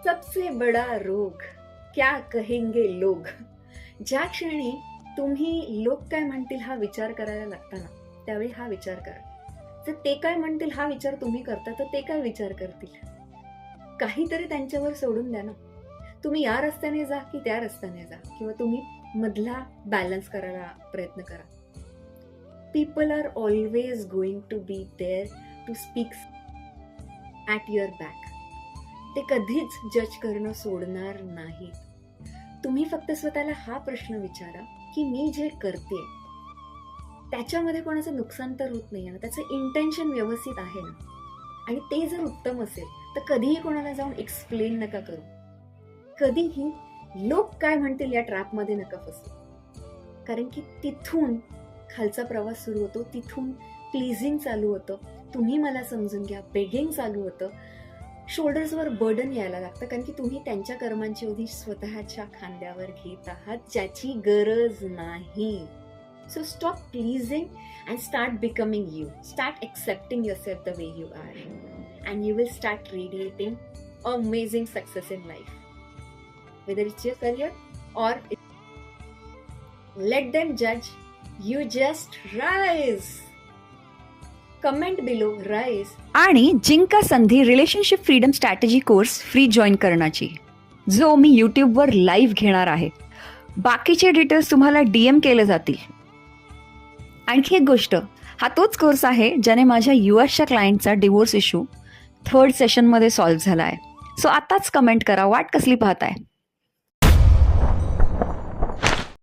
सबसे बडा रोग क्या कहेंगे लोग. ज्या क्षणी तुम्ही लोक काय म्हणतील हा विचार करायला लागता ना, त्यावेळी हा विचार करा. जर ते काय म्हणतील हा विचार तुम्ही करता तर ते काय विचार करतील. काहीतरी त्यांच्यावर सोडून द्या ना. तुम्ही या रस्त्याने जा की त्या रस्त्याने जा, किंवा तुम्ही मधला बॅलन्स करायला प्रयत्न करा. People are always going to be there to speak at your back. ते कधीच जज करणं सोडणार नाहीत. तुम्ही फक्त स्वतःला हा प्रश्न विचारा की मी जे करते त्याच्यामध्ये कोणाचं नुकसान तर होत नाही ना, त्याचं इंटेन्शन व्यवस्थित आहे ना, आणि ते जर उत्तम असेल तर कधीही कोणाला जाऊन एक्सप्लेन नका करू. कधीही लोक काय म्हणतील या ट्रॅपमध्ये नका फसू. कारण की तिथून खालचा प्रवास सुरू होतो, तिथून प्लीजिंग चालू होतं, तुम्ही मला समजून घ्या बेगिंग चालू होतं, शोल्डर्सवर बर्डन यायला लागतं. कारण की तुम्ही त्यांच्या कर्मांची ओझी स्वतःच्या खांद्यावर घेत आहात, ज्याची गरज नाही. So stop pleasing and start becoming you. Start accepting yourself the way you are, and you will start radiating amazing success in life. Whether it's your career or let them judge, you just rise. Comment below rise. आणि जिंका संधी relationship freedom strategy course free join करण्याची, जो मी यूट्यूबवर live घेणार आहे. बाकीचे details तुम्हाला DM केले जातील. आणखी एक गोष्ट, हा तोच कोर्स आहे ज्याने माझ्या USच्या क्लायंटचा डिवोर्स इश्यू 3rd सेशनमध्ये सॉल्व्ह झाला आहे. सो आताच कमेंट करा, वाट कसली पाहताय.